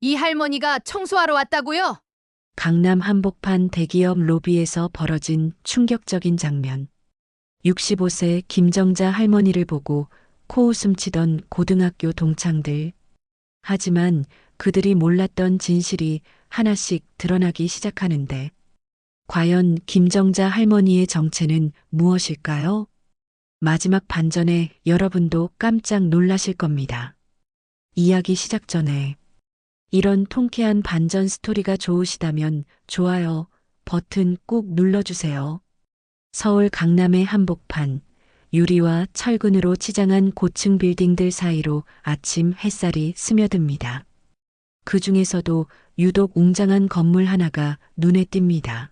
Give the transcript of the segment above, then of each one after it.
이 할머니가 청소하러 왔다고요? 강남 한복판 대기업 로비에서 벌어진 충격적인 장면. 65세 김정자 할머니를 보고 코웃음 치던 고등학교 동창들. 하지만 그들이 몰랐던 진실이 하나씩 드러나기 시작하는데, 과연 김정자 할머니의 정체는 무엇일까요? 마지막 반전에 여러분도 깜짝 놀라실 겁니다. 이야기 시작 전에 이런 통쾌한 반전 스토리가 좋으시다면 좋아요 버튼 꾹 눌러주세요. 서울 강남의 한복판, 유리와 철근으로 치장한 고층 빌딩들 사이로 아침 햇살이 스며듭니다. 그 중에서도 유독 웅장한 건물 하나가 눈에 띕니다.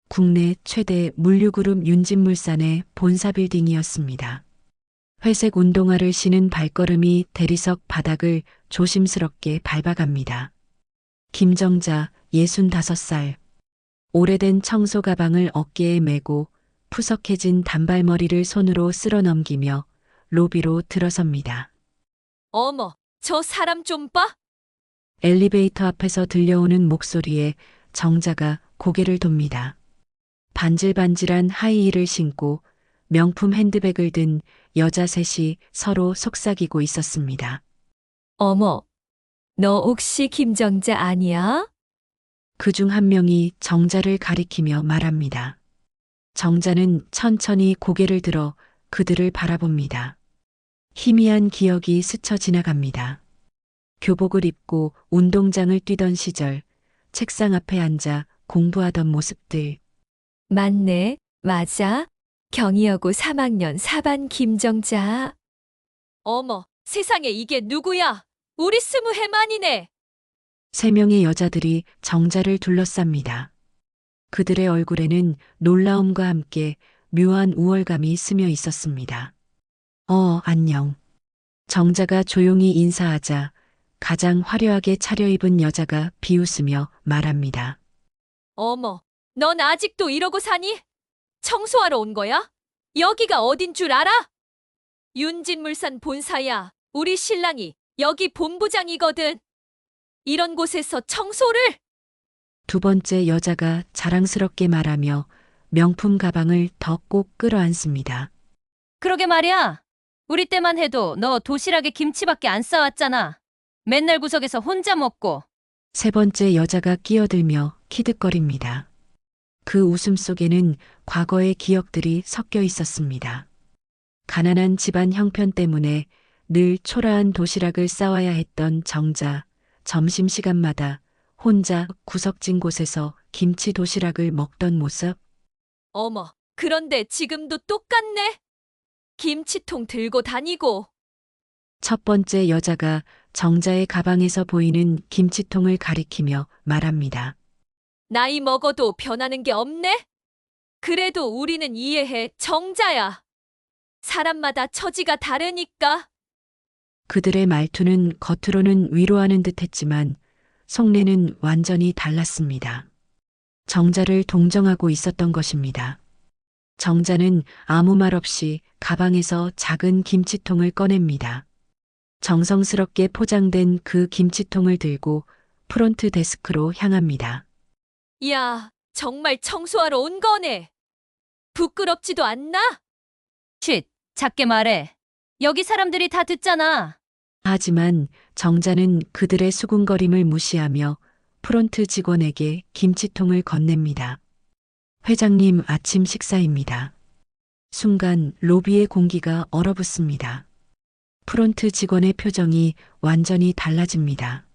국내 최대 물류그룹 윤진물산의 본사 빌딩이었습니다. 회색 운동화를 신은 발걸음이 대리석 바닥을 조심스럽게 밟아갑니다. 김정자, 65살. 오래된 청소 가방을 어깨에 메고 푸석해진 단발머리를 손으로 쓸어 넘기며 로비로 들어섭니다. 어머, 저 사람 좀 봐! 엘리베이터 앞에서 들려오는 목소리에 정자가 고개를 돕니다. 반질반질한 하이힐을 신고 명품 핸드백을 든 여자 셋이 서로 속삭이고 있었습니다. 어머, 너 혹시 김정자 아니야? 그 중 한 명이 정자를 가리키며 말합니다. 정자는 천천히 고개를 들어 그들을 바라봅니다. 희미한 기억이 스쳐 지나갑니다. 교복을 입고 운동장을 뛰던 시절, 책상 앞에 앉아 공부하던 모습들. 맞네, 맞아. 경희여고 3학년 4반 김정자. 어머, 세상에 이게 누구야? 우리 20해 만이네. 세 명의 여자들이 정자를 둘러쌉니다. 그들의 얼굴에는 놀라움과 함께 묘한 우월감이 스며 있었습니다. 안녕. 정자가 조용히 인사하자 가장 화려하게 차려입은 여자가 비웃으며 말합니다. 어머, 넌 아직도 이러고 사니? 청소하러 온 거야? 여기가 어딘 줄 알아? 윤진물산 본사야. 우리 신랑이 여기 본부장이거든. 이런 곳에서 청소를? 두 번째 여자가 자랑스럽게 말하며 명품 가방을 더 꼭 끌어안습니다. 그러게 말이야. 우리 때만 해도 너 도시락에 김치밖에 안 싸왔잖아. 맨날 구석에서 혼자 먹고. 세 번째 여자가 끼어들며 키득거립니다. 그 웃음 속에는 과거의 기억들이 섞여 있었습니다. 가난한 집안 형편 때문에 늘 초라한 도시락을 싸와야 했던 정자, 점심시간마다 혼자 구석진 곳에서 김치 도시락을 먹던 모습. 어머, 그런데 지금도 똑같네? 김치통 들고 다니고. 첫 번째 여자가 정자의 가방에서 보이는 김치통을 가리키며 말합니다. 나이 먹어도 변하는 게 없네? 그래도 우리는 이해해, 정자야. 사람마다 처지가 다르니까. 그들의 말투는 겉으로는 위로하는 듯 했지만 속내는 완전히 달랐습니다. 정자를 동정하고 있었던 것입니다. 정자는 아무 말 없이 가방에서 작은 김치통을 꺼냅니다. 정성스럽게 포장된 그 김치통을 들고 프론트 데스크로 향합니다. 야, 정말 청소하러 온 거네. 부끄럽지도 않나? 쉿, 작게 말해. 여기 사람들이 다 듣잖아. 하지만 정자는 그들의 수군거림을 무시하며 프론트 직원에게 김치통을 건넵니다. 회장님 아침 식사입니다. 순간 로비의 공기가 얼어붙습니다. 프론트 직원의 표정이 완전히 달라집니다.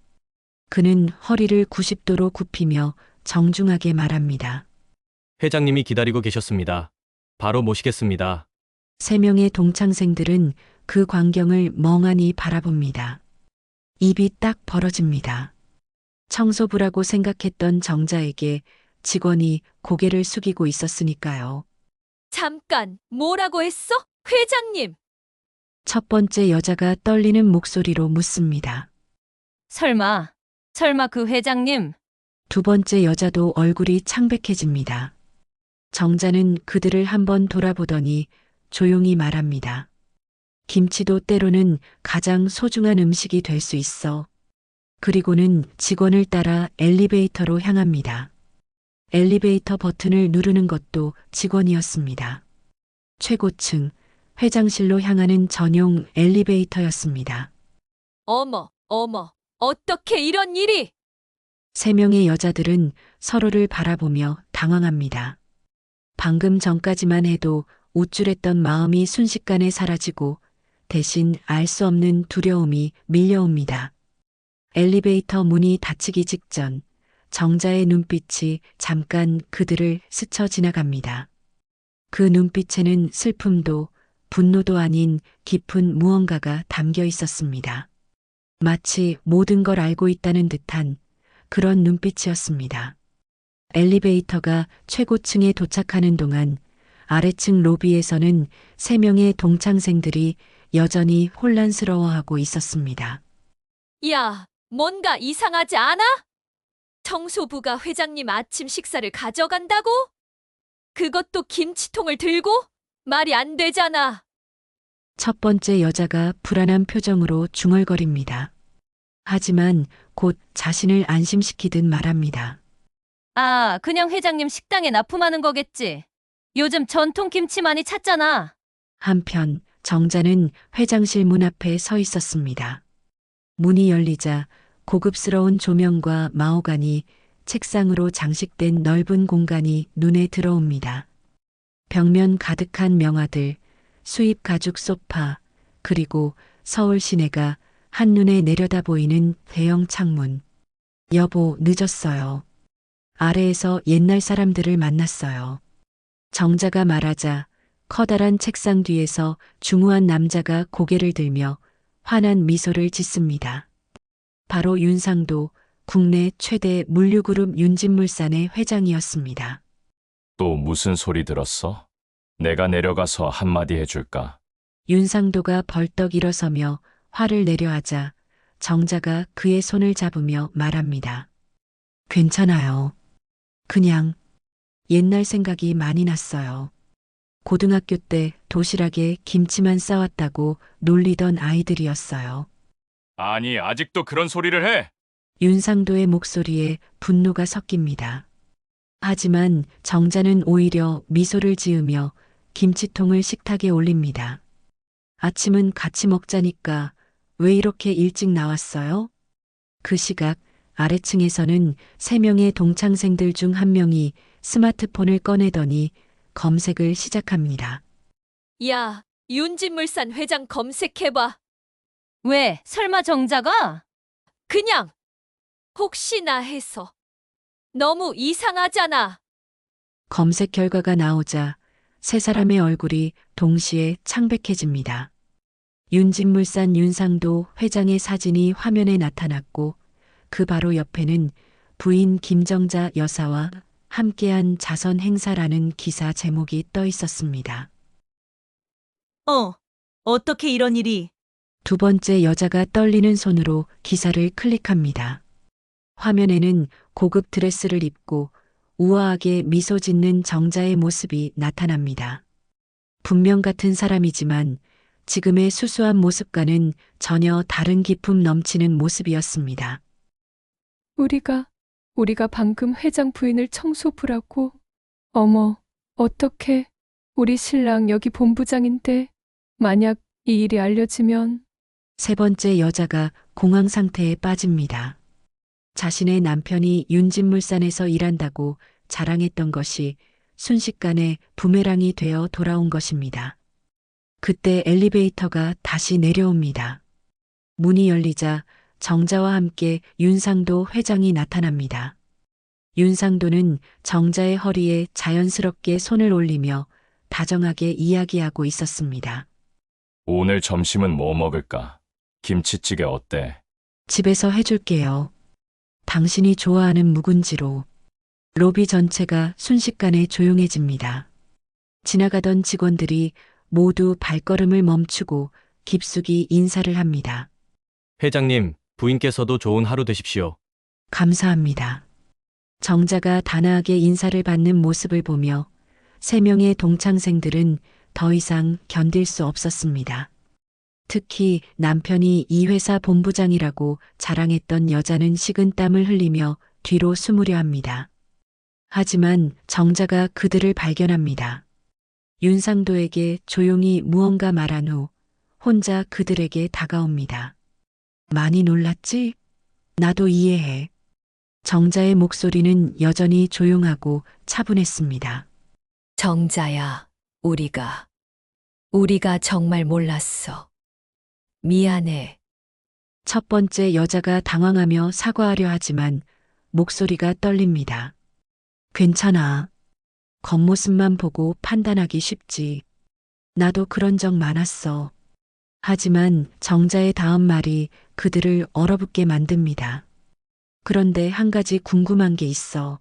그는 허리를 90도로 굽히며 정중하게 말합니다. 회장님이 기다리고 계셨습니다. 바로 모시겠습니다. 세 명의 동창생들은 그 광경을 멍하니 바라봅니다. 입이 딱 벌어집니다. 청소부라고 생각했던 정자에게 직원이 고개를 숙이고 있었으니까요. 잠깐, 뭐라고 했어? 회장님! 첫 번째 여자가 떨리는 목소리로 묻습니다. 설마 그 회장님? 두 번째 여자도 얼굴이 창백해집니다. 정자는 그들을 한번 돌아보더니 조용히 말합니다. 김치도 때로는 가장 소중한 음식이 될 수 있어. 그리고는 직원을 따라 엘리베이터로 향합니다. 엘리베이터 버튼을 누르는 것도 직원이었습니다. 최고층, 회장실로 향하는 전용 엘리베이터였습니다. 어머, 어떻게 이런 일이? 세 명의 여자들은 서로를 바라보며 당황합니다. 방금 전까지만 해도 우쭐했던 마음이 순식간에 사라지고 대신 알 수 없는 두려움이 밀려옵니다. 엘리베이터 문이 닫히기 직전 정자의 눈빛이 잠깐 그들을 스쳐 지나갑니다. 그 눈빛에는 슬픔도 분노도 아닌 깊은 무언가가 담겨 있었습니다. 마치 모든 걸 알고 있다는 듯한 그런 눈빛이었습니다. 엘리베이터가 최고층에 도착하는 동안 아래층 로비에서는 3명의 동창생들이 여전히 혼란스러워하고 있었습니다. 야, 뭔가 이상하지 않아? 청소부가 회장님 아침 식사를 가져간다고? 그것도 김치통을 들고? 말이 안 되잖아. 첫 번째 여자가 불안한 표정으로 중얼거립니다. 하지만 곧 자신을 안심시키듯 말합니다. 아, 그냥 회장님 식당에 납품하는 거겠지. 요즘 전통 김치 많이 찾잖아. 한편 정자는 회장실 문 앞에 서 있었습니다. 문이 열리자 고급스러운 조명과 마호가니, 책상으로 장식된 넓은 공간이 눈에 들어옵니다. 벽면 가득한 명화들, 수입 가죽 소파, 그리고 서울 시내가 한눈에 내려다 보이는 대형 창문. 여보, 늦었어요. 아래에서 옛날 사람들을 만났어요. 정자가 말하자 커다란 책상 뒤에서 중후한 남자가 고개를 들며 환한 미소를 짓습니다. 바로 윤상도, 국내 최대 물류그룹 윤진물산의 회장이었습니다. 또 무슨 소리 들었어? 내가 내려가서 한마디 해줄까? 윤상도가 벌떡 일어서며 화를 내려하자 정자가 그의 손을 잡으며 말합니다. 괜찮아요. 그냥 옛날 생각이 많이 났어요. 고등학교 때 도시락에 김치만 싸왔다고 놀리던 아이들이었어요. 아니, 아직도 그런 소리를 해? 윤상도의 목소리에 분노가 섞입니다. 하지만 정자는 오히려 미소를 지으며 김치통을 식탁에 올립니다. 아침은 같이 먹자니까 왜 이렇게 일찍 나왔어요? 그 시각 아래층에서는 3명의 동창생들 중 한 명이 스마트폰을 꺼내더니 검색을 시작합니다. 야, 윤진물산 회장 검색해봐. 왜? 설마 정자가? 그냥 혹시나 해서. 너무 이상하잖아. 검색 결과가 나오자 3사람의 얼굴이 동시에 창백해집니다. 윤진물산 윤상도 회장의 사진이 화면에 나타났고 그 바로 옆에는 부인 김정자 여사와 함께한 자선 행사라는 기사 제목이 떠 있었습니다. 어떻게 이런 일이? 두 번째 여자가 떨리는 손으로 기사를 클릭합니다. 화면에는 고급 드레스를 입고 우아하게 미소 짓는 정자의 모습이 나타납니다. 분명 같은 사람이지만 지금의 수수한 모습과는 전혀 다른 기품 넘치는 모습이었습니다. 우리가 방금 회장 부인을 청소부라고. 어머, 어떡해. 우리 신랑 여기 본부장인데 만약 이 일이 알려지면. 세 번째 여자가 공황 상태에 빠집니다. 자신의 남편이 윤진물산에서 일한다고 자랑했던 것이 순식간에 부메랑이 되어 돌아온 것입니다. 그때 엘리베이터가 다시 내려옵니다. 문이 열리자 정자와 함께 윤상도 회장이 나타납니다. 윤상도는 정자의 허리에 자연스럽게 손을 올리며 다정하게 이야기하고 있었습니다. 오늘 점심은 뭐 먹을까? 김치찌개 어때? 집에서 해줄게요. 당신이 좋아하는 묵은지로. 로비 전체가 순식간에 조용해집니다. 지나가던 직원들이 모두 발걸음을 멈추고 깊숙이 인사를 합니다. 회장님, 부인께서도 좋은 하루 되십시오. 감사합니다. 정자가 단아하게 인사를 받는 모습을 보며 3명의 동창생들은 더 이상 견딜 수 없었습니다. 특히 남편이 이 회사 본부장이라고 자랑했던 여자는 식은땀을 흘리며 뒤로 숨으려 합니다. 하지만 정자가 그들을 발견합니다. 윤상도에게 조용히 무언가 말한 후 혼자 그들에게 다가옵니다. 많이 놀랐지? 나도 이해해. 정자의 목소리는 여전히 조용하고 차분했습니다. 정자야, 우리가 정말 몰랐어. 미안해. 첫 번째 여자가 당황하며 사과하려 하지만 목소리가 떨립니다. 괜찮아. 겉모습만 보고 판단하기 쉽지. 나도 그런 적 많았어. 하지만 정자의 다음 말이 그들을 얼어붙게 만듭니다. 그런데 한 가지 궁금한 게 있어.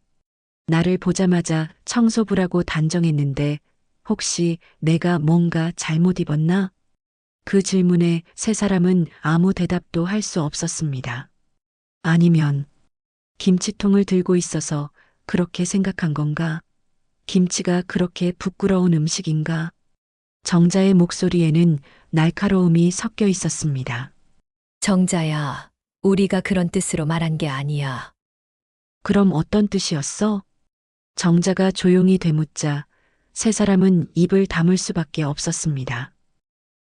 나를 보자마자 청소부라고 단정했는데 혹시 내가 뭔가 잘못 입었나? 그 질문에 세 사람은 아무 대답도 할 수 없었습니다. 아니면 김치통을 들고 있어서 그렇게 생각한 건가? 김치가 그렇게 부끄러운 음식인가? 정자의 목소리에는 날카로움이 섞여 있었습니다. 정자야, 우리가 그런 뜻으로 말한 게 아니야. 그럼 어떤 뜻이었어? 정자가 조용히 되묻자 세 사람은 입을 다물 수밖에 없었습니다.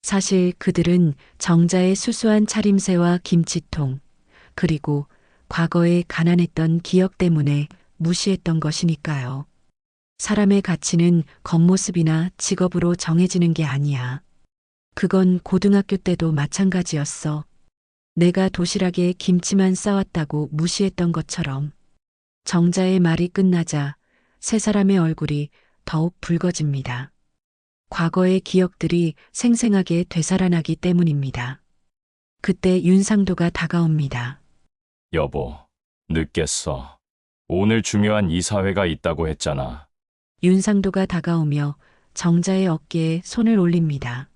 사실 그들은 정자의 수수한 차림새와 김치통, 그리고 과거에 가난했던 기억 때문에 무시했던 것이니까요. 사람의 가치는 겉모습이나 직업으로 정해지는 게 아니야. 그건 고등학교 때도 마찬가지였어. 내가 도시락에 김치만 싸왔다고 무시했던 것처럼. 정자의 말이 끝나자 세 사람의 얼굴이 더욱 붉어집니다. 과거의 기억들이 생생하게 되살아나기 때문입니다. 그때 윤상도가 다가옵니다. 여보, 늦겠어. 오늘 중요한 이사회가 있다고 했잖아. 윤상도가 다가오며 정자의 어깨에 손을 올립니다.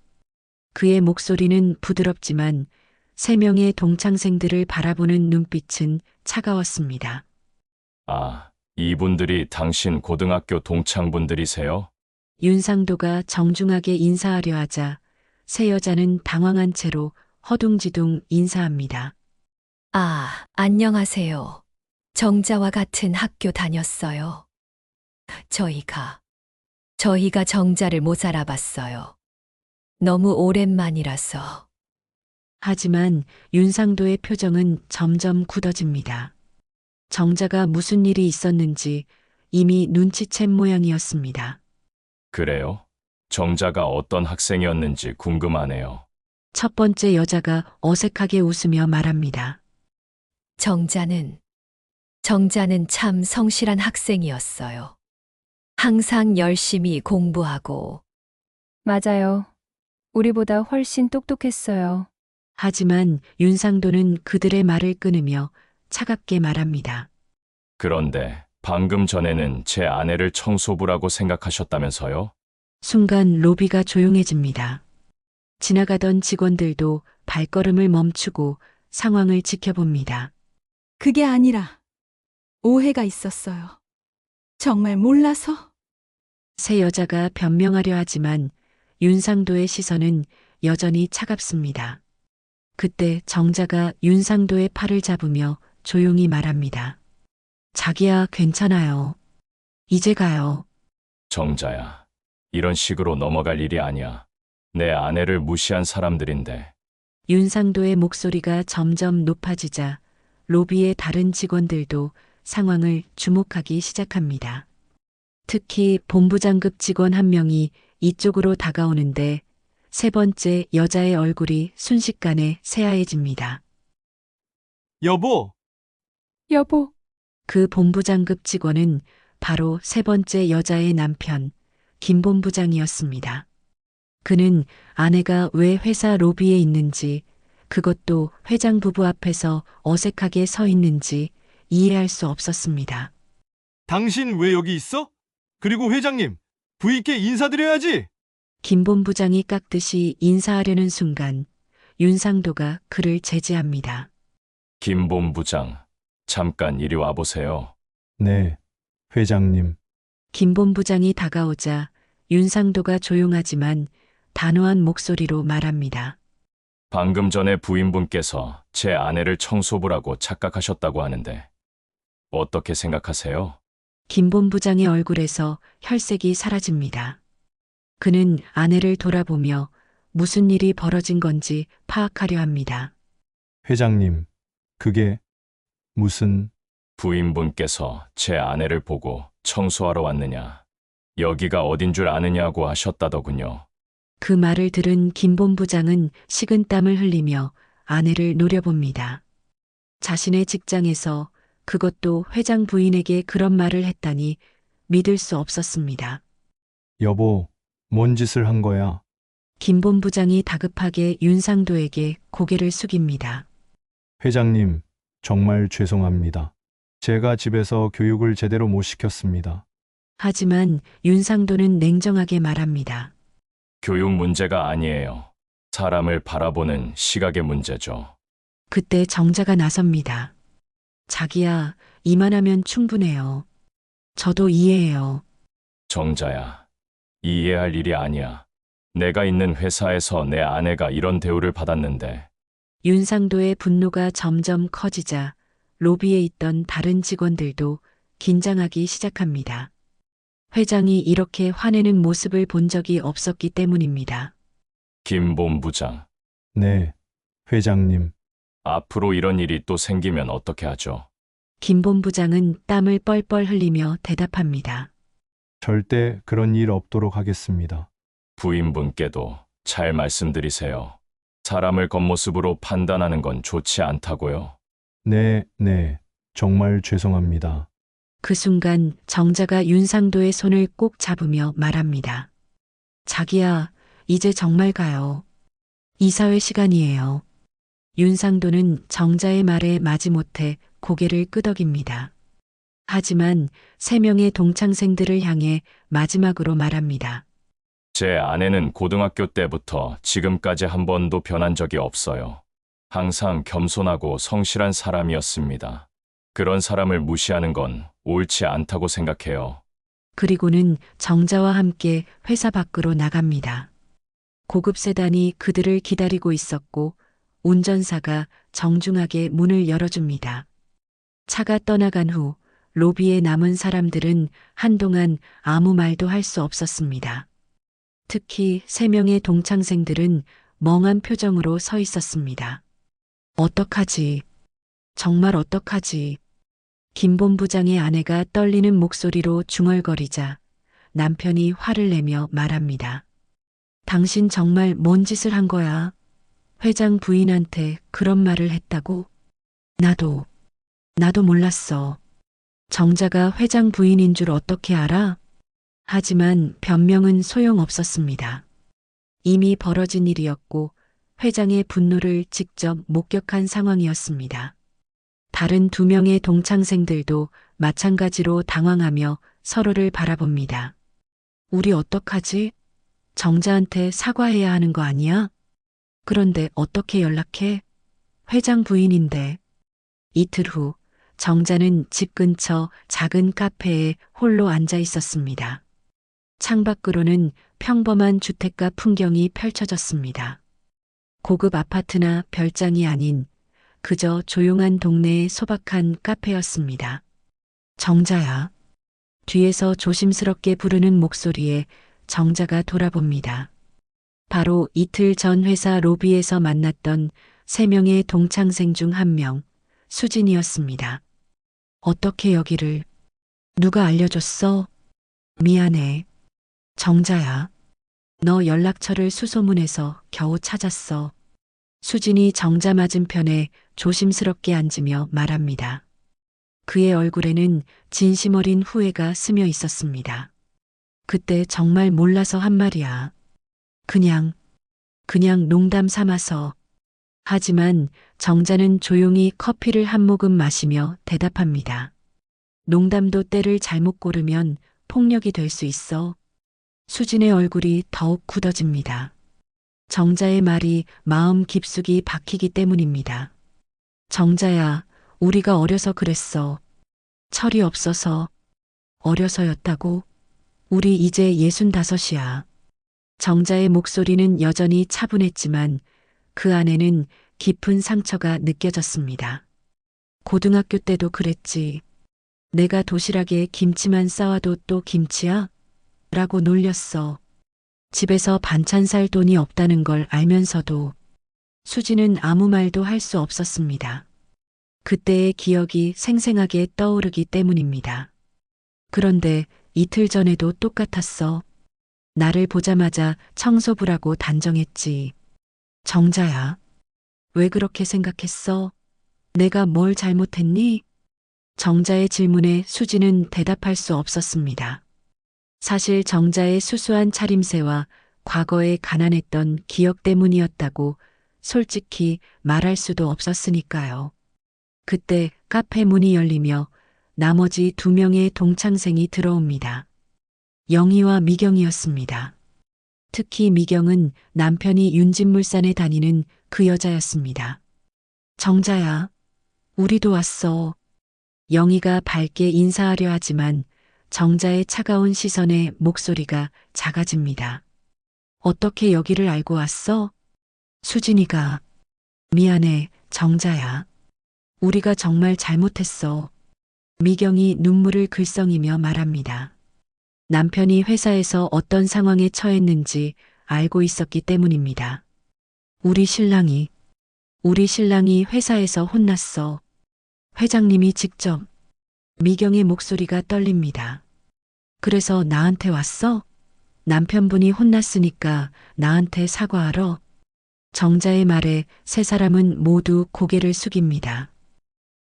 그의 목소리는 부드럽지만 세 명의 동창생들을 바라보는 눈빛은 차가웠습니다. 아, 이분들이 당신 고등학교 동창분들이세요? 윤상도가 정중하게 인사하려 하자 세 여자는 당황한 채로 허둥지둥 인사합니다. 아, 안녕하세요. 정자와 같은 학교 다녔어요. 저희가 정자를 못 알아봤어요. 너무 오랜만이라서. 하지만 윤상도의 표정은 점점 굳어집니다. 정자가 무슨 일이 있었는지 이미 눈치챈 모양이었습니다. 그래요? 정자가 어떤 학생이었는지 궁금하네요. 첫 번째 여자가 어색하게 웃으며 말합니다. 정자는 참 성실한 학생이었어요. 항상 열심히 공부하고. 맞아요. 우리보다 훨씬 똑똑했어요. 하지만 윤상도는 그들의 말을 끊으며 차갑게 말합니다. 그런데 방금 전에는 제 아내를 청소부라고 생각하셨다면서요? 순간 로비가 조용해집니다. 지나가던 직원들도 발걸음을 멈추고 상황을 지켜봅니다. 그게 아니라 오해가 있었어요. 정말 몰라서? 세 여자가 변명하려 하지만 윤상도의 시선은 여전히 차갑습니다. 그때 정자가 윤상도의 팔을 잡으며 조용히 말합니다. 자기야, 괜찮아요. 이제 가요. 정자야, 이런 식으로 넘어갈 일이 아니야. 내 아내를 무시한 사람들인데. 윤상도의 목소리가 점점 높아지자 로비의 다른 직원들도 상황을 주목하기 시작합니다. 특히 본부장급 직원 한 명이 이쪽으로 다가오는데 세 번째 여자의 얼굴이 순식간에 새하얘집니다. 여보, 여보, 그 본부장급 직원은 바로 세 번째 여자의 남편, 김 본부장이었습니다. 그는 아내가 왜 회사 로비에 있는지, 그것도 회장 부부 앞에서 어색하게 서 있는지 이해할 수 없었습니다. 당신 왜 여기 있어? 그리고 회장님, 부인께 인사드려야지. 김 본부장이 깎듯이 인사하려는 순간 윤상도가 그를 제지합니다. 김 본부장, 잠깐 이리 와보세요. 네, 회장님. 김 본부장이 다가오자 윤상도가 조용하지만 단호한 목소리로 말합니다. 방금 전에 부인분께서 제 아내를 청소부라고 착각하셨다고 하는데 어떻게 생각하세요? 김 본부장의 얼굴에서 혈색이 사라집니다. 그는 아내를 돌아보며 무슨 일이 벌어진 건지 파악하려 합니다. 회장님, 그게 무슨... 부인분께서 제 아내를 보고 청소하러 왔느냐, 여기가 어딘 줄 아느냐고 하셨다더군요. 그 말을 들은 김 본부장은 식은땀을 흘리며 아내를 노려봅니다. 자신의 직장에서 그것도 회장 부인에게 그런 말을 했다니 믿을 수 없었습니다. 여보, 뭔 짓을 한 거야? 김 본부장이 다급하게 윤상도에게 고개를 숙입니다. 회장님, 정말 죄송합니다. 제가 집에서 교육을 제대로 못 시켰습니다. 하지만 윤상도는 냉정하게 말합니다. 교육 문제가 아니에요. 사람을 바라보는 시각의 문제죠. 그때 정자가 나섭니다. 자기야, 이만하면 충분해요. 저도 이해해요. 정자야, 이해할 일이 아니야. 내가 있는 회사에서 내 아내가 이런 대우를 받았는데 윤상도의 분노가 점점 커지자 로비에 있던 다른 직원들도 긴장하기 시작합니다. 회장이 이렇게 화내는 모습을 본 적이 없었기 때문입니다. 김 본부장, 네, 회장님. 앞으로 이런 일이 또 생기면 어떻게 하죠? 김 본부장은 땀을 뻘뻘 흘리며 대답합니다. 절대 그런 일 없도록 하겠습니다. 부인분께도 잘 말씀드리세요. 사람을 겉모습으로 판단하는 건 좋지 않다고요. 네, 정말 죄송합니다. 그 순간 정자가 윤상도의 손을 꼭 잡으며 말합니다. 자기야, 이제 정말 가요. 이사회 시간이에요. 윤상도는 정자의 말에 마지못해 고개를 끄덕입니다. 하지만 3명의 동창생들을 향해 마지막으로 말합니다. 제 아내는 고등학교 때부터 지금까지 한 번도 변한 적이 없어요. 항상 겸손하고 성실한 사람이었습니다. 그런 사람을 무시하는 건 옳지 않다고 생각해요. 그리고는 정자와 함께 회사 밖으로 나갑니다. 고급 세단이 그들을 기다리고 있었고 운전사가 정중하게 문을 열어줍니다. 차가 떠나간 후 로비에 남은 사람들은 한동안 아무 말도 할 수 없었습니다. 특히 3명의 동창생들은 멍한 표정으로 서 있었습니다. 어떡하지? 정말 어떡하지? 김 본부장의 아내가 떨리는 목소리로 중얼거리자 남편이 화를 내며 말합니다. 당신 정말 뭔 짓을 한 거야? 회장 부인한테 그런 말을 했다고? 나도 몰랐어. 정자가 회장 부인인 줄 어떻게 알아? 하지만 변명은 소용없었습니다. 이미 벌어진 일이었고 회장의 분노를 직접 목격한 상황이었습니다. 다른 2명의 동창생들도 마찬가지로 당황하며 서로를 바라봅니다. 우리 어떡하지? 정자한테 사과해야 하는 거 아니야? 그런데 어떻게 연락해? 회장 부인인데. 이틀 후 정자는 집 근처 작은 카페에 홀로 앉아 있었습니다. 창밖으로는 평범한 주택가 풍경이 펼쳐졌습니다. 고급 아파트나 별장이 아닌 그저 조용한 동네의 소박한 카페였습니다. 정자야. 뒤에서 조심스럽게 부르는 목소리에 정자가 돌아봅니다. 바로 이틀 전 회사 로비에서 만났던 3명의 동창생 중 1명, 수진이었습니다. 어떻게 여기를? 누가 알려줬어? 미안해. 정자야. 너 연락처를 수소문해서 겨우 찾았어. 수진이 정자 맞은편에 조심스럽게 앉으며 말합니다. 그의 얼굴에는 진심 어린 후회가 스며 있었습니다. 그때 정말 몰라서 한 말이야. 그냥 농담 삼아서. 하지만 정자는 조용히 커피를 한 모금 마시며 대답합니다. 농담도 때를 잘못 고르면 폭력이 될 수 있어. 수진의 얼굴이 더욱 굳어집니다. 정자의 말이 마음 깊숙이 박히기 때문입니다. 정자야, 우리가 어려서 그랬어. 철이 없어서. 어려서였다고? 우리 이제 65이야. 정자의 목소리는 여전히 차분했지만 그 안에는 깊은 상처가 느껴졌습니다. 고등학교 때도 그랬지. 내가 도시락에 김치만 싸와도 또 김치야? 라고 놀렸어. 집에서 반찬 살 돈이 없다는 걸 알면서도 수지는 아무 말도 할 수 없었습니다. 그때의 기억이 생생하게 떠오르기 때문입니다. 그런데 이틀 전에도 똑같았어. 나를 보자마자 청소부라고 단정했지. 정자야. 왜 그렇게 생각했어? 내가 뭘 잘못했니? 정자의 질문에 수지는 대답할 수 없었습니다. 사실 정자의 수수한 차림새와 과거에 가난했던 기억 때문이었다고 솔직히 말할 수도 없었으니까요. 그때 카페 문이 열리며 나머지 2명의 동창생이 들어옵니다. 영희와 미경이었습니다. 특히 미경은 남편이 윤진물산에 다니는 그 여자였습니다. 정자야, 우리도 왔어. 영희가 밝게 인사하려 하지만 정자의 차가운 시선에 목소리가 작아집니다. 어떻게 여기를 알고 왔어? 수진이가. 미안해, 정자야. 우리가 정말 잘못했어. 미경이 눈물을 글썽이며 말합니다. 남편이 회사에서 어떤 상황에 처했는지 알고 있었기 때문입니다. 우리 신랑이 회사에서 혼났어. 회장님이 직접. 미경의 목소리가 떨립니다. 그래서 나한테 왔어? 남편분이 혼났으니까 나한테 사과하러. 정자의 말에 세 사람은 모두 고개를 숙입니다.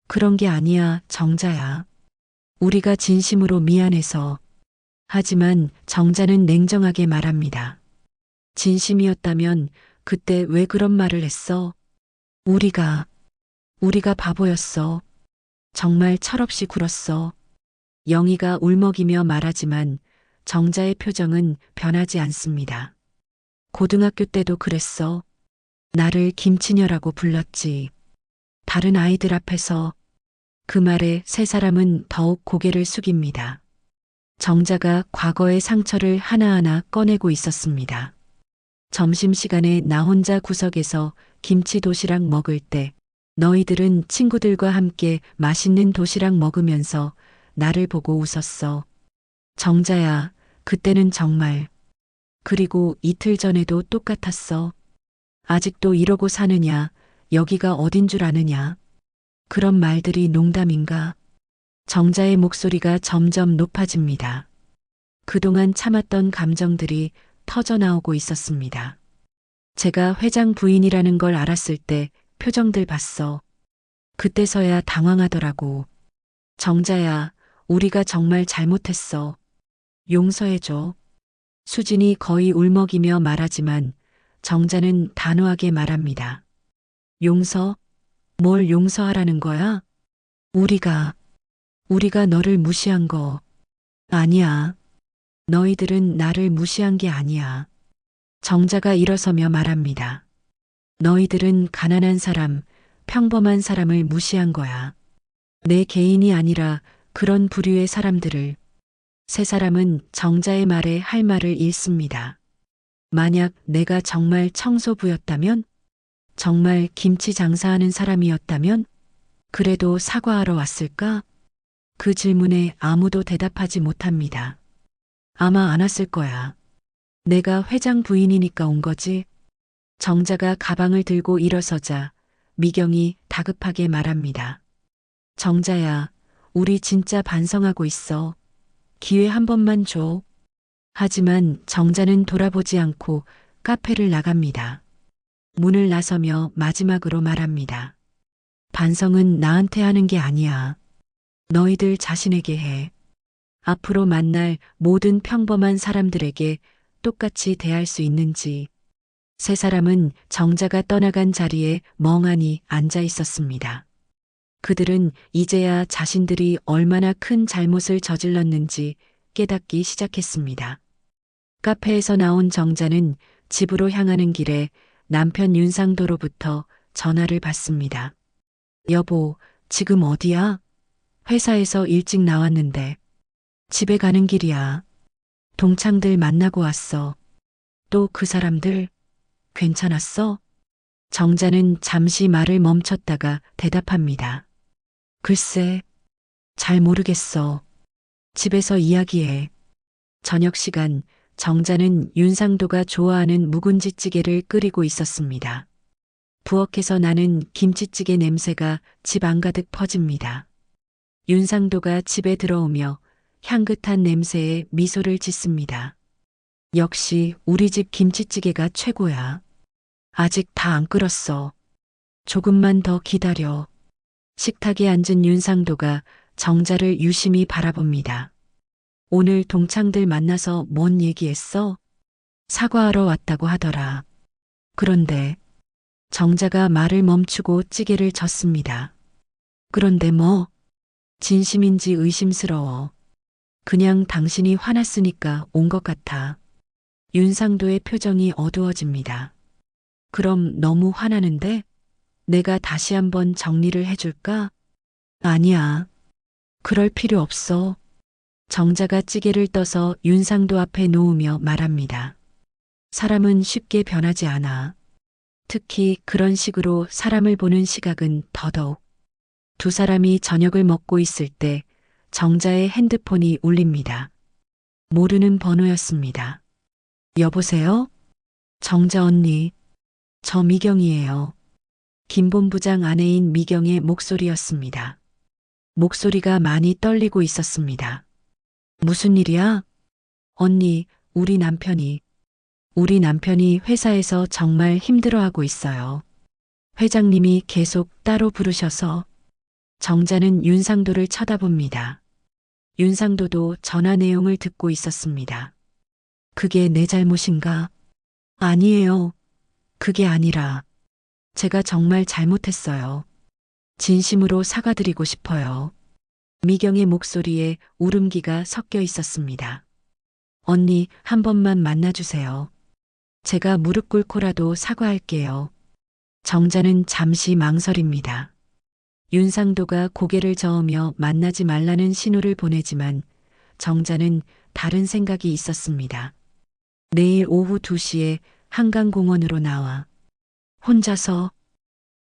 그런 게 아니야, 정자야. 우리가 진심으로 미안해서. 하지만 정자는 냉정하게 말합니다. 진심이었다면 그때 왜 그런 말을 했어? 우리가 바보였어. 정말 철없이 굴었어. 영희가 울먹이며 말하지만 정자의 표정은 변하지 않습니다. 고등학교 때도 그랬어. 나를 김치녀라고 불렀지. 다른 아이들 앞에서. 그 말에 세 사람은 더욱 고개를 숙입니다. 정자가 과거의 상처를 하나하나 꺼내고 있었습니다. 점심시간에 나 혼자 구석에서 김치 도시락 먹을 때 너희들은 친구들과 함께 맛있는 도시락 먹으면서 나를 보고 웃었어. 정자야, 그때는 정말. 그리고 이틀 전에도 똑같았어. 아직도 이러고 사느냐, 여기가 어딘 줄 아느냐. 그런 말들이 농담인가? 정자의 목소리가 점점 높아집니다. 그동안 참았던 감정들이 터져나오고 있었습니다. 제가 회장 부인이라는 걸 알았을 때 표정들 봤어. 그때서야 당황하더라고. 정자야, 우리가 정말 잘못했어. 용서해줘. 수진이 거의 울먹이며 말하지만 정자는 단호하게 말합니다. 용서? 뭘 용서하라는 거야? 우리가 너를 무시한 거 아니야. 너희들은 나를 무시한 게 아니야. 정자가 일어서며 말합니다. 너희들은 가난한 사람, 평범한 사람을 무시한 거야. 내 개인이 아니라 그런 부류의 사람들을. 세 사람은 정자의 말에 할 말을 잃습니다. 만약 내가 정말 청소부였다면? 정말 김치 장사하는 사람이었다면? 그래도 사과하러 왔을까? 그 질문에 아무도 대답하지 못합니다. 아마 안 왔을 거야. 내가 회장 부인이니까 온 거지. 정자가 가방을 들고 일어서자 미경이 다급하게 말합니다. 정자야, 우리 진짜 반성하고 있어. 기회 한 번만 줘. 하지만 정자는 돌아보지 않고 카페를 나갑니다. 문을 나서며 마지막으로 말합니다. 반성은 나한테 하는 게 아니야. 너희들 자신에게 해. 앞으로 만날 모든 평범한 사람들에게 똑같이 대할 수 있는지. 세 사람은 정자가 떠나간 자리에 멍하니 앉아 있었습니다. 그들은 이제야 자신들이 얼마나 큰 잘못을 저질렀는지 깨닫기 시작했습니다. 카페에서 나온 정자는 집으로 향하는 길에 남편 윤상도로부터 전화를 받습니다. 여보, 지금 어디야? 회사에서 일찍 나왔는데. 집에 가는 길이야. 동창들 만나고 왔어. 또 그 사람들? 괜찮았어? 정자는 잠시 말을 멈췄다가 대답합니다. 글쎄, 잘 모르겠어. 집에서 이야기해. 저녁 시간 정자는 윤상도가 좋아하는 묵은지찌개를 끓이고 있었습니다. 부엌에서 나는 김치찌개 냄새가 집 안가득 퍼집니다. 윤상도가 집에 들어오며 향긋한 냄새에 미소를 짓습니다. 역시 우리 집 김치찌개가 최고야. 아직 다 안 끓었어. 조금만 더 기다려. 식탁에 앉은 윤상도가 정자를 유심히 바라봅니다. 오늘 동창들 만나서 뭔 얘기했어? 사과하러 왔다고 하더라. 그런데 정자가 말을 멈추고 찌개를 젓습니다. 그런데 뭐? 진심인지 의심스러워. 그냥 당신이 화났으니까 온 것 같아. 윤상도의 표정이 어두워집니다. 그럼 너무 화나는데? 내가 다시 한번 정리를 해줄까? 아니야. 그럴 필요 없어. 정자가 찌개를 떠서 윤상도 앞에 놓으며 말합니다. 사람은 쉽게 변하지 않아. 특히 그런 식으로 사람을 보는 시각은 더더욱. 두 사람이 저녁을 먹고 있을 때 정자의 핸드폰이 울립니다. 모르는 번호였습니다. 여보세요? 정자 언니. 저 미경이에요. 김 본부장 아내인 미경의 목소리였습니다. 목소리가 많이 떨리고 있었습니다. 무슨 일이야? 언니, 우리 남편이 회사에서 정말 힘들어하고 있어요. 회장님이 계속 따로 부르셔서. 정자는 윤상도를 쳐다봅니다. 윤상도도 전화 내용을 듣고 있었습니다. 그게 내 잘못인가? 아니에요. 그게 아니라 제가 정말 잘못했어요. 진심으로 사과드리고 싶어요. 미경의 목소리에 울음기가 섞여 있었습니다. 언니, 한 번만 만나주세요. 제가 무릎 꿇고라도 사과할게요. 정자는 잠시 망설입니다. 윤상도가 고개를 저으며 만나지 말라는 신호를 보내지만 정자는 다른 생각이 있었습니다. 내일 오후 2시에 한강공원으로 나와. 혼자서.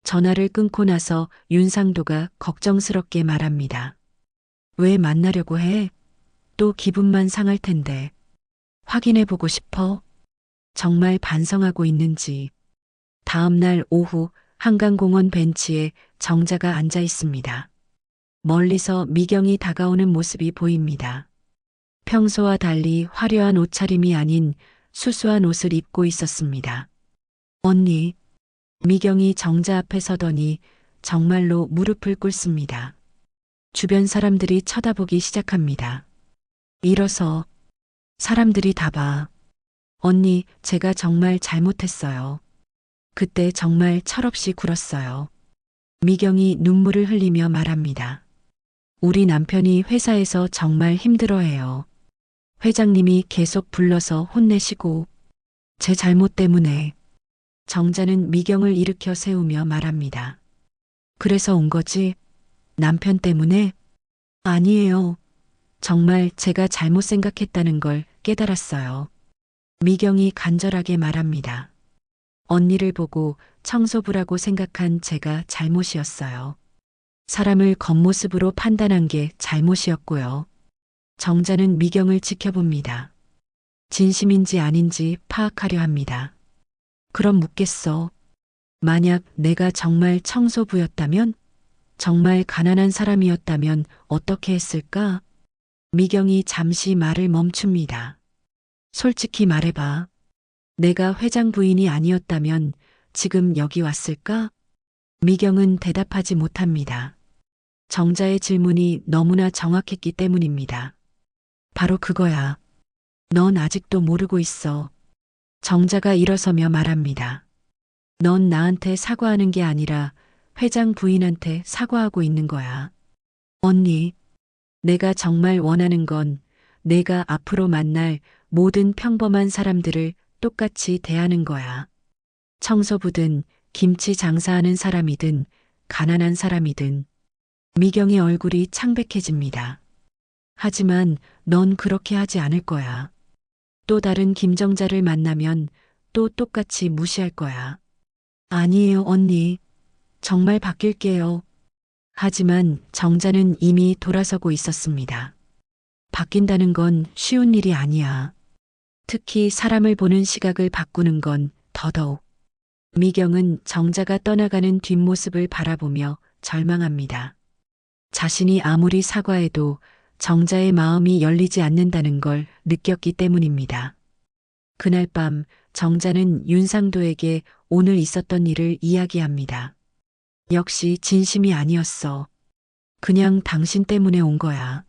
전화를 끊고 나서 윤상도가 걱정스럽게 말합니다. 왜 만나려고 해? 또 기분만 상할 텐데. 확인해보고 싶어? 정말 반성하고 있는지. 다음 날 오후 한강공원 벤치에 정자가 앉아 있습니다. 멀리서 미경이 다가오는 모습이 보입니다. 평소와 달리 화려한 옷차림이 아닌 수수한 옷을 입고 있었습니다. 언니, 미경이 정자 앞에 서더니 정말로 무릎을 꿇습니다. 주변 사람들이 쳐다보기 시작합니다. 일어서. 사람들이 다 봐. 언니, 제가 정말 잘못했어요. 그때 정말 철없이 굴었어요. 미경이 눈물을 흘리며 말합니다. 우리 남편이 회사에서 정말 힘들어해요. 회장님이 계속 불러서 혼내시고 제 잘못 때문에. 정자는 미경을 일으켜 세우며 말합니다. 그래서 온 거지? 남편 때문에? 아니에요. 정말 제가 잘못 생각했다는 걸 깨달았어요. 미경이 간절하게 말합니다. 언니를 보고 청소부라고 생각한 제가 잘못이었어요. 사람을 겉모습으로 판단한 게 잘못이었고요. 정자는 미경을 지켜봅니다. 진심인지 아닌지 파악하려 합니다. 그럼 묻겠어. 만약 내가 정말 청소부였다면? 정말 가난한 사람이었다면 어떻게 했을까? 미경이 잠시 말을 멈춥니다. 솔직히 말해봐. 내가 회장 부인이 아니었다면 지금 여기 왔을까? 미경은 대답하지 못합니다. 정자의 질문이 너무나 정확했기 때문입니다. 바로 그거야. 넌 아직도 모르고 있어. 정자가 일어서며 말합니다. 넌 나한테 사과하는 게 아니라 회장 부인한테 사과하고 있는 거야. 언니, 내가 정말 원하는 건 내가 앞으로 만날 모든 평범한 사람들을 똑같이 대하는 거야. 청소부든 김치 장사하는 사람이든 가난한 사람이든. 미경의 얼굴이 창백해집니다. 하지만 넌 그렇게 하지 않을 거야. 또 다른 김정자를 만나면 또 똑같이 무시할 거야. 아니에요, 언니. 정말 바뀔게요. 하지만 정자는 이미 돌아서고 있었습니다. 바뀐다는 건 쉬운 일이 아니야. 특히 사람을 보는 시각을 바꾸는 건 더더욱. 미경은 정자가 떠나가는 뒷모습을 바라보며 절망합니다. 자신이 아무리 사과해도 정자의 마음이 열리지 않는다는 걸 느꼈기 때문입니다. 그날 밤 정자는 윤상도에게 오늘 있었던 일을 이야기합니다. 역시 진심이 아니었어. 그냥 당신 때문에 온 거야.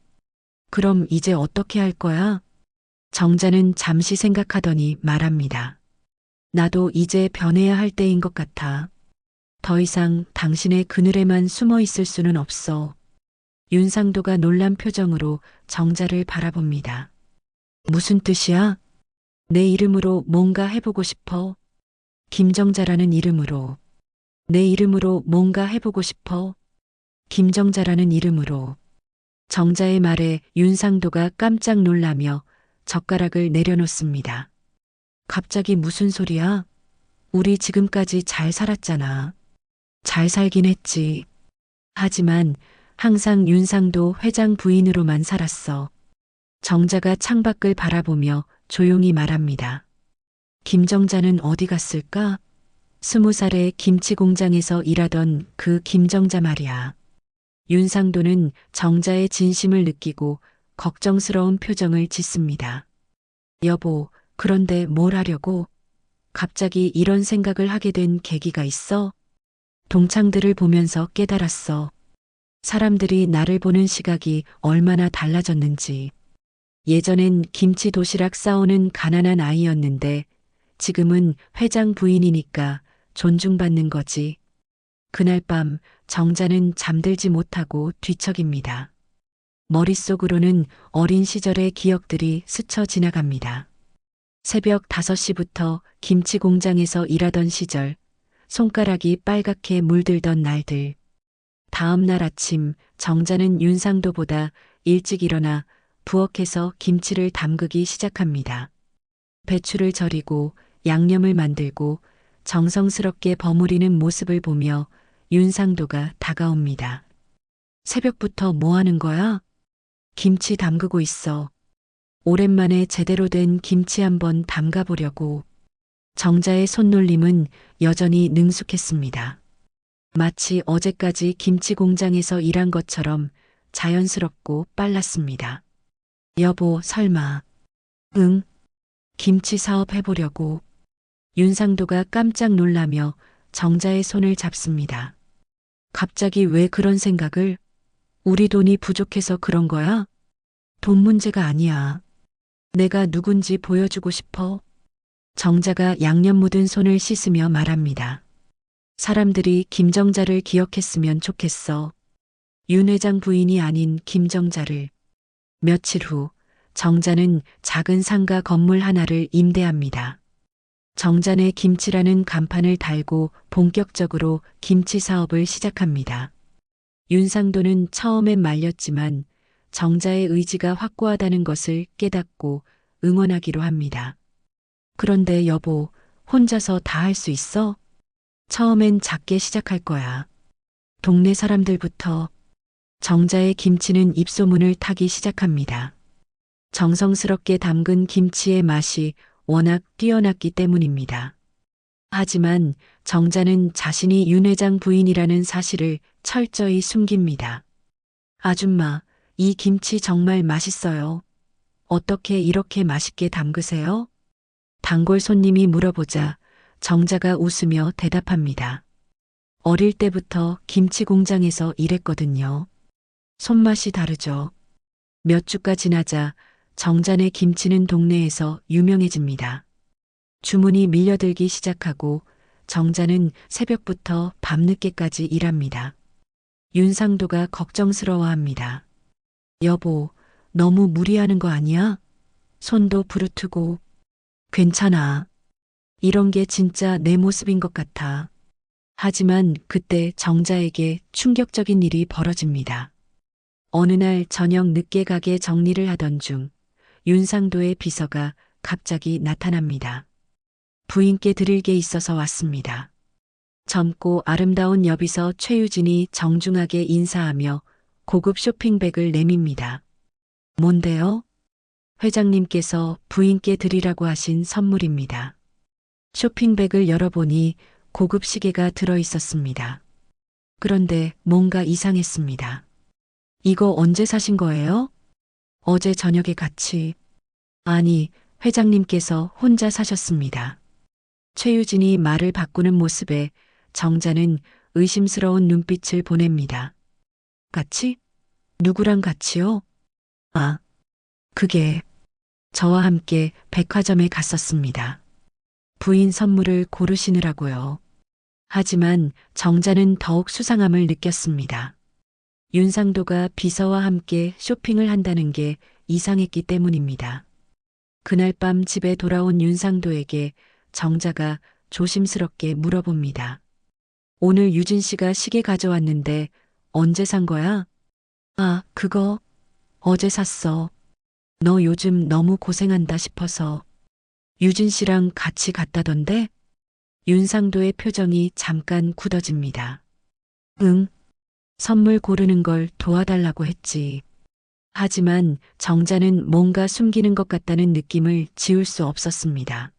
그럼 이제 어떻게 할 거야? 정자는 잠시 생각하더니 말합니다. 나도 이제 변해야 할 때인 것 같아. 더 이상 당신의 그늘에만 숨어 있을 수는 없어. 윤상도가 놀란 표정으로 정자를 바라봅니다. 무슨 뜻이야? 내 이름으로 뭔가 해보고 싶어. 김정자라는 이름으로. 내 이름으로 뭔가 해보고 싶어. 김정자라는 이름으로. 정자의 말에 윤상도가 깜짝 놀라며 젓가락을 내려놓습니다. 갑자기 무슨 소리야? 우리 지금까지 잘 살았잖아. 잘 살긴 했지. 하지만 항상 윤상도 회장 부인으로만 살았어. 정자가 창밖을 바라보며 조용히 말합니다. 김정자는 어디 갔을까? 20살에 김치 공장에서 일하던 그 김정자 말이야. 윤상도는 정자의 진심을 느끼고 걱정스러운 표정을 짓습니다. 여보, 그런데 뭘 하려고? 갑자기 이런 생각을 하게 된 계기가 있어? 동창들을 보면서 깨달았어. 사람들이 나를 보는 시각이 얼마나 달라졌는지. 예전엔 김치 도시락 싸오는 가난한 아이였는데 지금은 회장 부인이니까 존중받는 거지. 그날 밤 정자는 잠들지 못하고 뒤척입니다. 머릿속으로는 어린 시절의 기억들이 스쳐 지나갑니다. 새벽 5시부터 김치 공장에서 일하던 시절, 손가락이 빨갛게 물들던 날들. 다음 날 아침 정자는 윤상도보다 일찍 일어나 부엌에서 김치를 담그기 시작합니다. 배추를 절이고 양념을 만들고 정성스럽게 버무리는 모습을 보며 윤상도가 다가옵니다. 새벽부터 뭐 하는 거야? 김치 담그고 있어. 오랜만에 제대로 된 김치 한번 담가보려고. 정자의 손놀림은 여전히 능숙했습니다. 마치 어제까지 김치 공장에서 일한 것처럼 자연스럽고 빨랐습니다. 여보, 설마. 응? 김치 사업 해보려고. 윤상도가 깜짝 놀라며 정자의 손을 잡습니다. 갑자기 왜 그런 생각을? 우리 돈이 부족해서 그런 거야? 돈 문제가 아니야. 내가 누군지 보여주고 싶어. 정자가 양념 묻은 손을 씻으며 말합니다. 사람들이 김정자를 기억했으면 좋겠어. 윤 회장 부인이 아닌 김정자를. 며칠 후 정자는 작은 상가 건물 하나를 임대합니다. 정자네 김치라는 간판을 달고 본격적으로 김치 사업을 시작합니다. 윤상도는 처음엔 말렸지만 정자의 의지가 확고하다는 것을 깨닫고 응원하기로 합니다. 그런데 여보, 혼자서 다 할 수 있어? 처음엔 작게 시작할 거야. 동네 사람들부터. 정자의 김치는 입소문을 타기 시작합니다. 정성스럽게 담근 김치의 맛이 워낙 뛰어났기 때문입니다. 하지만 정자는 자신이 윤 회장 부인이라는 사실을 철저히 숨깁니다. 아줌마, 이 김치 정말 맛있어요. 어떻게 이렇게 맛있게 담그세요? 단골 손님이 물어보자 정자가 웃으며 대답합니다. 어릴 때부터 김치 공장에서 일했거든요. 손맛이 다르죠. 몇 주가 지나자 정자네 김치는 동네에서 유명해집니다. 주문이 밀려들기 시작하고 정자는 새벽부터 밤늦게까지 일합니다. 윤상도가 걱정스러워합니다. 여보, 너무 무리하는 거 아니야? 손도 부르트고. 괜찮아. 이런 게 진짜 내 모습인 것 같아. 하지만 그때 정자에게 충격적인 일이 벌어집니다. 어느 날 저녁 늦게 가게 정리를 하던 중 윤상도의 비서가 갑자기 나타납니다. 부인께 드릴 게 있어서 왔습니다. 젊고 아름다운 여비서 최유진이 정중하게 인사하며 고급 쇼핑백을 내밉니다. 뭔데요? 회장님께서 부인께 드리라고 하신 선물입니다. 쇼핑백을 열어보니 고급 시계가 들어 있었습니다. 그런데 뭔가 이상했습니다. 이거 언제 사신 거예요? 어제 저녁에 같이. 아니, 회장님께서 혼자 사셨습니다. 최유진이 말을 바꾸는 모습에 정자는 의심스러운 눈빛을 보냅니다. 같이? 누구랑 같이요? 아, 그게 저와 함께 백화점에 갔었습니다. 부인 선물을 고르시느라고요. 하지만 정자는 더욱 수상함을 느꼈습니다. 윤상도가 비서와 함께 쇼핑을 한다는 게 이상했기 때문입니다. 그날 밤 집에 돌아온 윤상도에게 정자가 조심스럽게 물어봅니다. 오늘 유진 씨가 시계 가져왔는데 언제 산 거야? 아, 그거 어제 샀어. 너 요즘 너무 고생한다 싶어서. 유진 씨랑 같이 갔다던데? 윤상도의 표정이 잠깐 굳어집니다. 응. 선물 고르는 걸 도와달라고 했지. 하지만 정자는 뭔가 숨기는 것 같다는 느낌을 지울 수 없었습니다.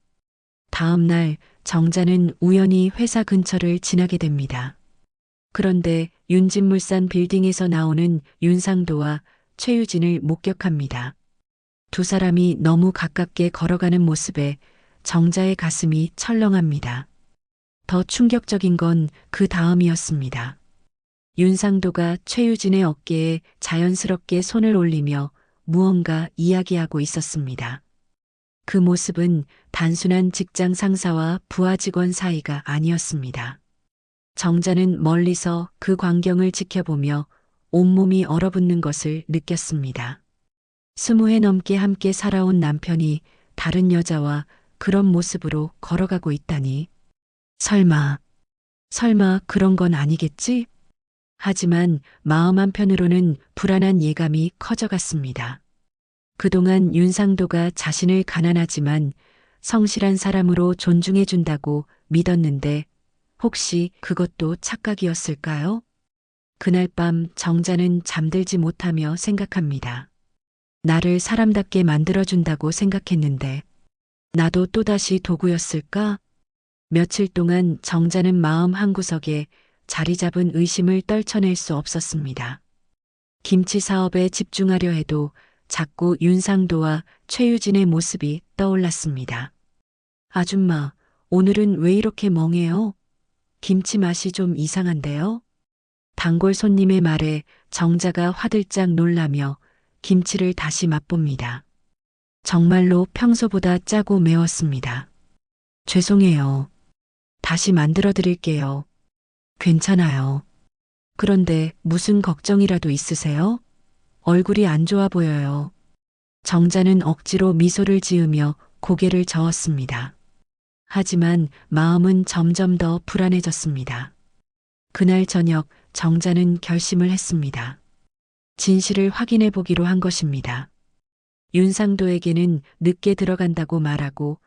다음 날 정자는 우연히 회사 근처를 지나게 됩니다. 그런데 윤진물산 빌딩에서 나오는 윤상도와 최유진을 목격합니다. 두 사람이 너무 가깝게 걸어가는 모습에 정자의 가슴이 철렁합니다. 더 충격적인 건 그 다음이었습니다. 윤상도가 최유진의 어깨에 자연스럽게 손을 올리며 무언가 이야기하고 있었습니다. 그 모습은 단순한 직장 상사와 부하 직원 사이가 아니었습니다. 정자는 멀리서 그 광경을 지켜보며 온몸이 얼어붙는 것을 느꼈습니다. 20해 넘게 함께 살아온 남편이 다른 여자와 그런 모습으로 걸어가고 있다니. 설마 그런 건 아니겠지? 하지만 마음 한편으로는 불안한 예감이 커져갔습니다. 그동안 윤상도가 자신을 가난하지만 성실한 사람으로 존중해준다고 믿었는데 혹시 그것도 착각이었을까요? 그날 밤 정자는 잠들지 못하며 생각합니다. 나를 사람답게 만들어준다고 생각했는데 나도 또다시 도구였을까? 며칠 동안 정자는 마음 한구석에 자리 잡은 의심을 떨쳐낼 수 없었습니다. 김치 사업에 집중하려 해도 자꾸 윤상도와 최유진의 모습이 떠올랐습니다. 아줌마, 오늘은 왜 이렇게 멍해요? 김치 맛이 좀 이상한데요? 단골 손님의 말에 정자가 화들짝 놀라며 김치를 다시 맛봅니다. 정말로 평소보다 짜고 매웠습니다. 죄송해요. 다시 만들어 드릴게요. 괜찮아요. 그런데 무슨 걱정이라도 있으세요? 얼굴이 안 좋아 보여요. 정자는 억지로 미소를 지으며 고개를 저었습니다. 하지만 마음은 점점 더 불안해졌습니다. 그날 저녁 정자는 결심을 했습니다. 진실을 확인해 보기로 한 것입니다. 윤상도에게는 늦게 들어간다고 말하고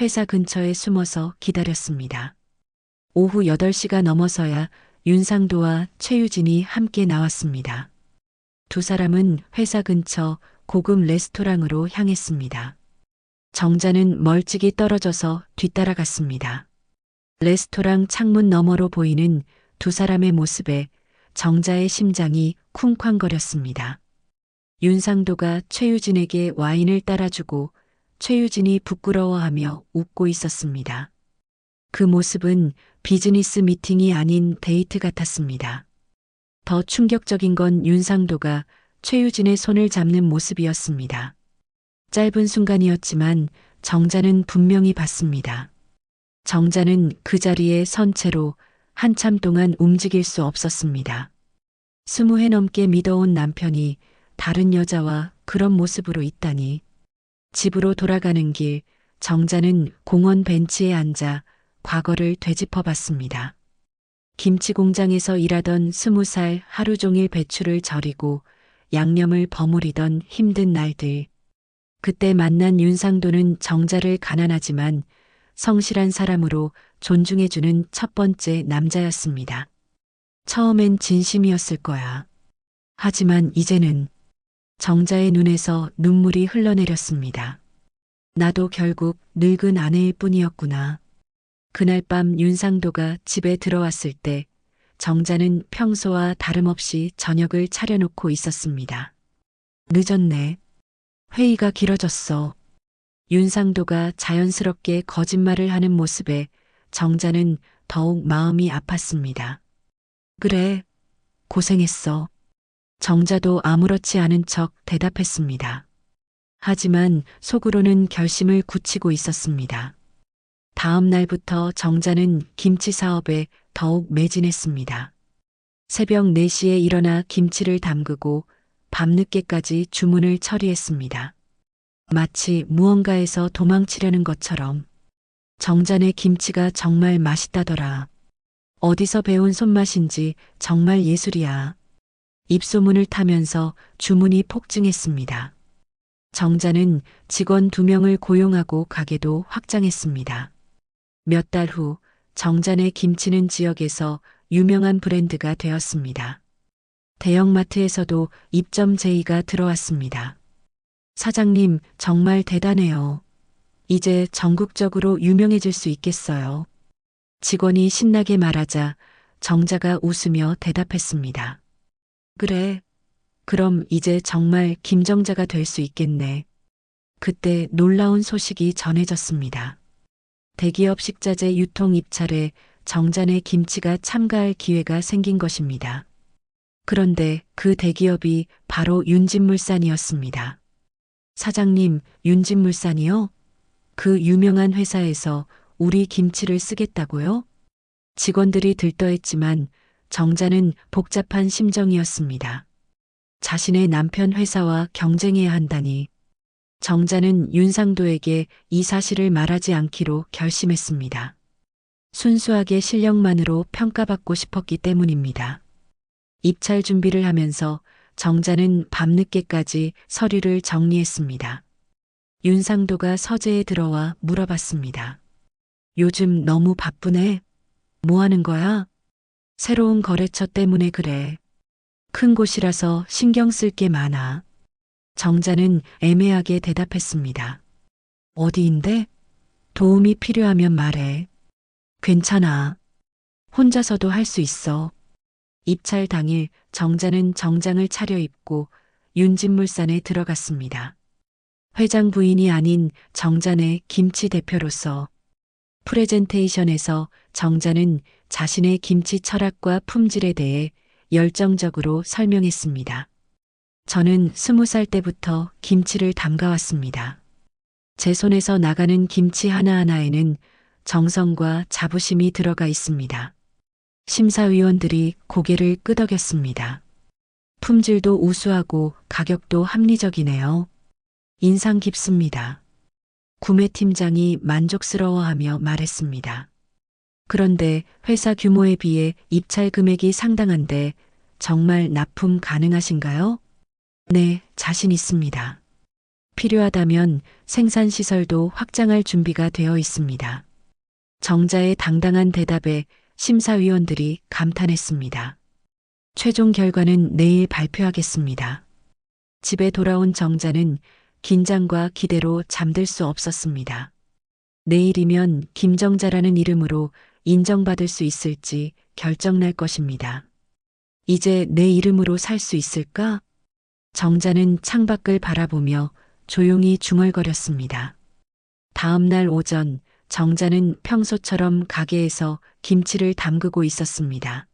회사 근처에 숨어서 기다렸습니다. 오후 8시가 넘어서야 윤상도와 최유진이 함께 나왔습니다. 두 사람은 회사 근처 고급 레스토랑으로 향했습니다. 정자는 멀찍이 떨어져서 뒤따라갔습니다. 레스토랑 창문 너머로 보이는 두 사람의 모습에 정자의 심장이 쿵쾅거렸습니다. 윤상도가 최유진에게 와인을 따라주고 최유진이 부끄러워하며 웃고 있었습니다. 그 모습은 비즈니스 미팅이 아닌 데이트 같았습니다. 더 충격적인 건 윤상도가 최유진의 손을 잡는 모습이었습니다. 짧은 순간이었지만 정자는 분명히 봤습니다. 정자는 그 자리에 선 채로 한참 동안 움직일 수 없었습니다. 20해 넘게 믿어온 남편이 다른 여자와 그런 모습으로 있다니. 집으로 돌아가는 길, 정자는 공원 벤치에 앉아 과거를 되짚어 봤습니다. 김치 공장에서 일하던 20살 하루 종일 배추를 절이고 양념을 버무리던 힘든 날들. 그때 만난 윤상도는 정자를 가난하지만 성실한 사람으로 존중해주는 첫 번째 남자였습니다. 처음엔 진심이었을 거야. 하지만 이제는 정자의 눈에서 눈물이 흘러내렸습니다. 나도 결국 늙은 아내일 뿐이었구나. 그날 밤 윤상도가 집에 들어왔을 때 정자는 평소와 다름없이 저녁을 차려놓고 있었습니다. 늦었네. 회의가 길어졌어. 윤상도가 자연스럽게 거짓말을 하는 모습에 정자는 더욱 마음이 아팠습니다. 그래, 고생했어. 정자도 아무렇지 않은 척 대답했습니다. 하지만 속으로는 결심을 굳히고 있었습니다. 다음 날부터 정자는 김치 사업에 더욱 매진했습니다. 새벽 4시에 일어나 김치를 담그고 밤늦게까지 주문을 처리했습니다. 마치 무언가에서 도망치려는 것처럼. 정자네 김치가 정말 맛있다더라. 어디서 배운 손맛인지 정말 예술이야. 입소문을 타면서 주문이 폭증했습니다. 정자는 직원 2명을 고용하고 가게도 확장했습니다. 몇 달 후 정자네 김치는 지역에서 유명한 브랜드가 되었습니다. 대형마트에서도 입점 제의가 들어왔습니다. 사장님, 정말 대단해요. 이제 전국적으로 유명해질 수 있겠어요. 직원이 신나게 말하자 정자가 웃으며 대답했습니다. 그래, 그럼 이제 정말 김정자가 될 수 있겠네. 그때 놀라운 소식이 전해졌습니다. 대기업 식자재 유통 입찰에 정자네 김치가 참가할 기회가 생긴 것입니다. 그런데 그 대기업이 바로 윤진물산이었습니다. 사장님, 윤진물산이요? 그 유명한 회사에서 우리 김치를 쓰겠다고요? 직원들이 들떠했지만 정자는 복잡한 심정이었습니다. 자신의 남편 회사와 경쟁해야 한다니. 정자는 윤상도에게 이 사실을 말하지 않기로 결심했습니다. 순수하게 실력만으로 평가받고 싶었기 때문입니다. 입찰 준비를 하면서 정자는 밤늦게까지 서류를 정리했습니다. 윤상도가 서재에 들어와 물어봤습니다. 요즘 너무 바쁘네. 뭐 하는 거야? 새로운 거래처 때문에 그래. 큰 곳이라서 신경 쓸 게 많아. 정자는 애매하게 대답했습니다. 어디인데? 도움이 필요하면 말해. 괜찮아. 혼자서도 할 수 있어. 입찰 당일 정자는 정장을 차려입고 윤진물산에 들어갔습니다. 회장 부인이 아닌 정자네 김치 대표로서 프레젠테이션에서 정자는 자신의 김치 철학과 품질에 대해 열정적으로 설명했습니다. 저는 20살 때부터 김치를 담가왔습니다. 제 손에서 나가는 김치 하나하나에는 정성과 자부심이 들어가 있습니다. 심사위원들이 고개를 끄덕였습니다. 품질도 우수하고 가격도 합리적이네요. 인상 깊습니다. 구매팀장이 만족스러워하며 말했습니다. 그런데 회사 규모에 비해 입찰 금액이 상당한데 정말 납품 가능하신가요? 네, 자신 있습니다. 필요하다면 생산시설도 확장할 준비가 되어 있습니다. 정자의 당당한 대답에 심사위원들이 감탄했습니다. 최종 결과는 내일 발표하겠습니다. 집에 돌아온 정자는 긴장과 기대로 잠들 수 없었습니다. 내일이면 김정자라는 이름으로 인정받을 수 있을지 결정날 것입니다. 이제 내 이름으로 살 수 있을까? 정자는 창밖을 바라보며 조용히 중얼거렸습니다. 다음 날 오전 정자는 평소처럼 가게에서 김치를 담그고 있었습니다.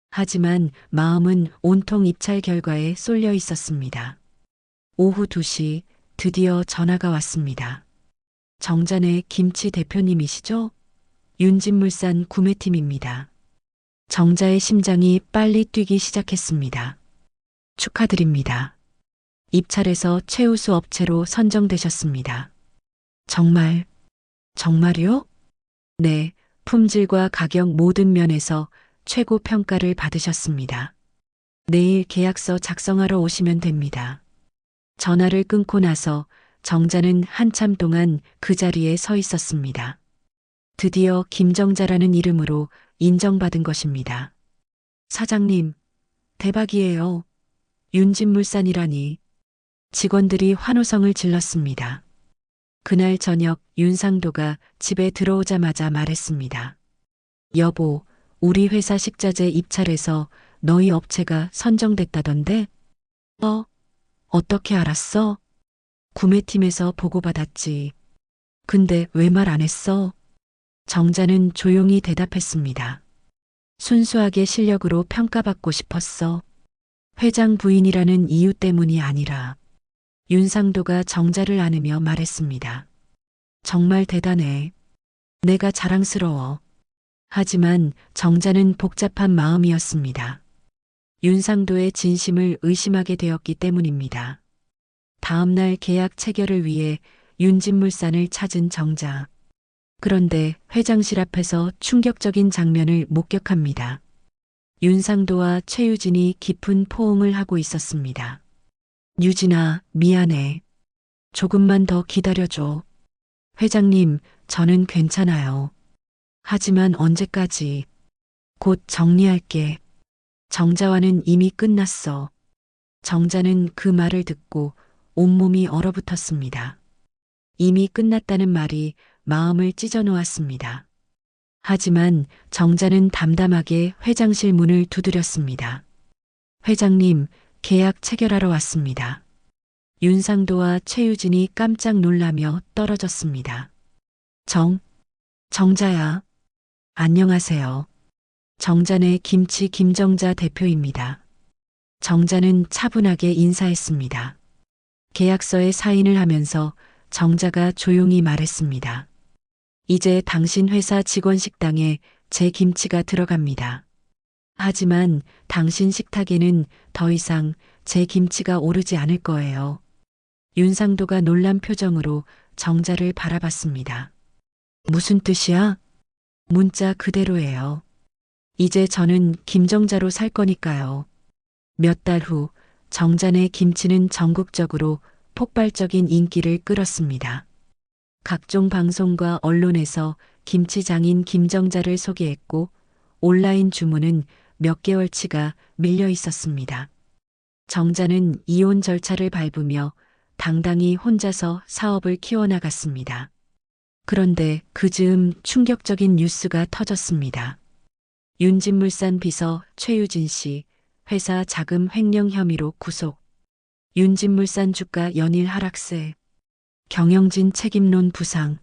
하지만 마음은 온통 입찰 결과에 쏠려 있었습니다. 오후 2시 드디어 전화가 왔습니다. 정자네 김치 대표님이시죠? 윤진물산 구매팀입니다. 정자의 심장이 빨리 뛰기 시작했습니다. 축하드립니다. 입찰에서 최우수 업체로 선정되셨습니다. 정말요? 네, 품질과 가격 모든 면에서 최고 평가를 받으셨습니다. 내일 계약서 작성하러 오시면 됩니다. 전화를 끊고 나서 정자는 한참 동안 그 자리에 서 있었습니다. 드디어 김정자라는 이름으로 인정받은 것입니다. 사장님, 대박이에요. 윤진물산이라니. 직원들이 환호성을 질렀습니다. 그날 저녁 윤상도가 집에 들어오자마자 말했습니다. 여보, 우리 회사 식자재 입찰에서 너희 업체가 선정됐다던데? 어떻게 알았어? 구매팀에서 보고받았지. 근데 왜 말 안 했어? 정자는 조용히 대답했습니다. 순수하게 실력으로 평가받고 싶었어. 회장 부인이라는 이유 때문이 아니라. 윤상도가 정자를 안으며 말했습니다. 정말 대단해. 내가 자랑스러워. 하지만 정자는 복잡한 마음이었습니다. 윤상도의 진심을 의심하게 되었기 때문입니다. 다음날 계약 체결을 위해 윤진물산을 찾은 정자. 그런데 회장실 앞에서 충격적인 장면을 목격합니다. 윤상도와 최유진이 깊은 포옹을 하고 있었습니다. 유진아, 미안해. 조금만 더 기다려줘. 회장님, 저는 괜찮아요. 하지만 언제까지? 곧 정리할게. 정자와는 이미 끝났어. 정자는 그 말을 듣고 온몸이 얼어붙었습니다. 이미 끝났다는 말이 마음을 찢어 놓았습니다. 하지만 정자는 담담하게 회장실 문을 두드렸습니다. 회장님, 계약 체결하러 왔습니다. 윤상도와 최유진이 깜짝 놀라며 떨어졌습니다. 정자야. 안녕하세요. 정자네 김치 김정자 대표입니다. 정자는 차분하게 인사했습니다. 계약서에 사인을 하면서 정자가 조용히 말했습니다. 이제 당신 회사 직원 식당에 제 김치가 들어갑니다. 하지만 당신 식탁에는 더 이상 제 김치가 오르지 않을 거예요. 윤상도가 놀란 표정으로 정자를 바라봤습니다. 무슨 뜻이야? 문자 그대로예요. 이제 저는 김정자로 살 거니까요. 몇 달 후 정자네 김치는 전국적으로 폭발적인 인기를 끌었습니다. 각종 방송과 언론에서 김치장인 김정자를 소개했고 온라인 주문은 몇 개월치가 밀려 있었습니다. 정자는 이혼 절차를 밟으며 당당히 혼자서 사업을 키워나갔습니다. 그런데 그 즈음 충격적인 뉴스가 터졌습니다. 윤진물산 비서 최유진 씨 회사 자금 횡령 혐의로 구속. 윤진물산 주가 연일 하락세. 경영진 책임론 부상.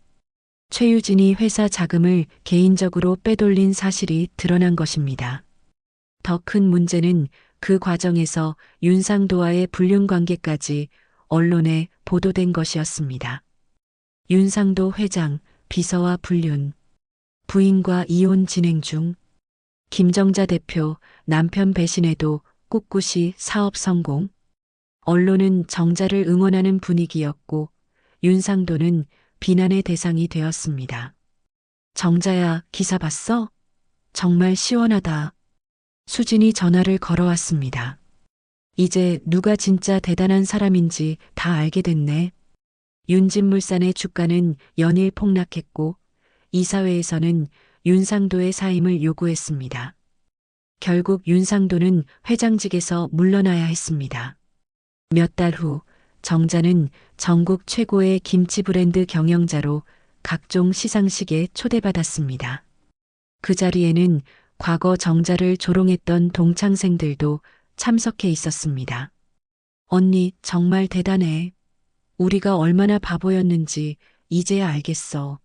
최유진이 회사 자금을 개인적으로 빼돌린 사실이 드러난 것입니다. 더 큰 문제는 그 과정에서 윤상도와의 불륜 관계까지 언론에 보도된 것이었습니다. 윤상도 회장, 비서와 불륜. 부인과 이혼 진행 중. 김정자 대표, 남편 배신에도 꿋꿋이 사업 성공. 언론은 정자를 응원하는 분위기였고 윤상도는 비난의 대상이 되었습니다. 정자야, 기사 봤어? 정말 시원하다. 수진이 전화를 걸어왔습니다. 이제 누가 진짜 대단한 사람인지 다 알게 됐네. 윤진물산의 주가는 연일 폭락했고 이사회에서는 윤상도의 사임을 요구했습니다. 결국 윤상도는 회장직에서 물러나야 했습니다. 몇 달 후 정자는 전국 최고의 김치 브랜드 경영자로 각종 시상식에 초대받았습니다. 그 자리에는 과거 정자를 조롱했던 동창생들도 참석해 있었습니다. 언니, 정말 대단해. 우리가 얼마나 바보였는지 이제야 알겠어.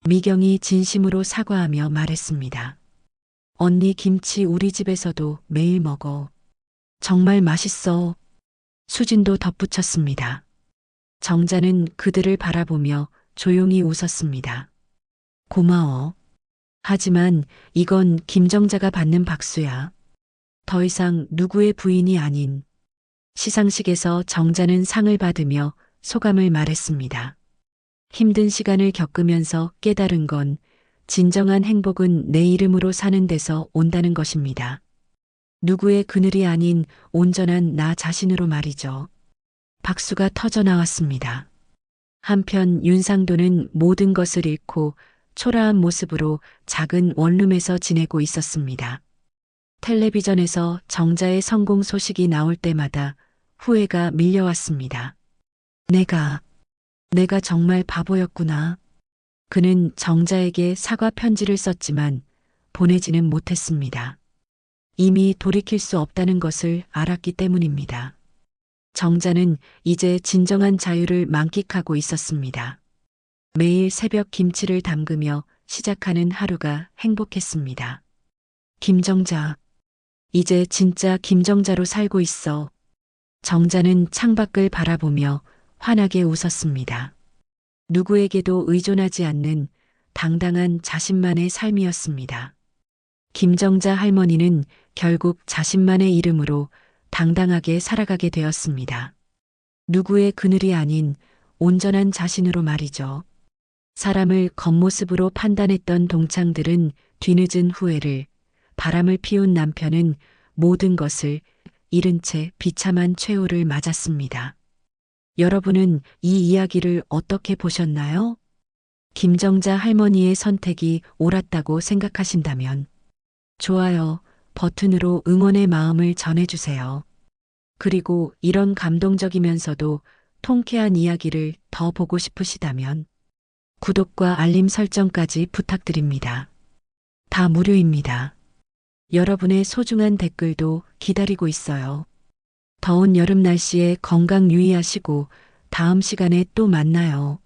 미경이 진심으로 사과하며 말했습니다. 언니 김치 우리 집에서도 매일 먹어. 정말 맛있어. 수진도 덧붙였습니다. 정자는 그들을 바라보며 조용히 웃었습니다. 고마워. 하지만 이건 김정자가 받는 박수야. 더 이상 누구의 부인이 아닌. 시상식에서 정자는 상을 받으며 소감을 말했습니다. 힘든 시간을 겪으면서 깨달은 건 진정한 행복은 내 이름으로 사는 데서 온다는 것입니다. 누구의 그늘이 아닌 온전한 나 자신으로 말이죠. 박수가 터져 나왔습니다. 한편 윤상도는 모든 것을 잃고 초라한 모습으로 작은 원룸에서 지내고 있었습니다. 텔레비전에서 정자의 성공 소식이 나올 때마다 후회가 밀려왔습니다. 내가 정말 바보였구나. 그는 정자에게 사과 편지를 썼지만 보내지는 못했습니다. 이미 돌이킬 수 없다는 것을 알았기 때문입니다. 정자는 이제 진정한 자유를 만끽하고 있었습니다. 매일 새벽 김치를 담그며 시작하는 하루가 행복했습니다. 김정자. 이제 진짜 김정자로 살고 있어. 정자는 창밖을 바라보며 환하게 웃었습니다. 누구에게도 의존하지 않는 당당한 자신만의 삶이었습니다. 김정자 할머니는 결국 자신만의 이름으로 당당하게 살아가게 되었습니다. 누구의 그늘이 아닌 온전한 자신으로 말이죠. 사람을 겉모습으로 판단했던 동창들은 뒤늦은 후회를, 바람을 피운 남편은 모든 것을 잃은 채 비참한 최후를 맞았습니다. 여러분은 이 이야기를 어떻게 보셨나요? 김정자 할머니의 선택이 옳았다고 생각하신다면 좋아요 버튼으로 응원의 마음을 전해주세요. 그리고 이런 감동적이면서도 통쾌한 이야기를 더 보고 싶으시다면 구독과 알림 설정까지 부탁드립니다. 다 무료입니다. 여러분의 소중한 댓글도 기다리고 있어요. 더운 여름 날씨에 건강 유의하시고 다음 시간에 또 만나요.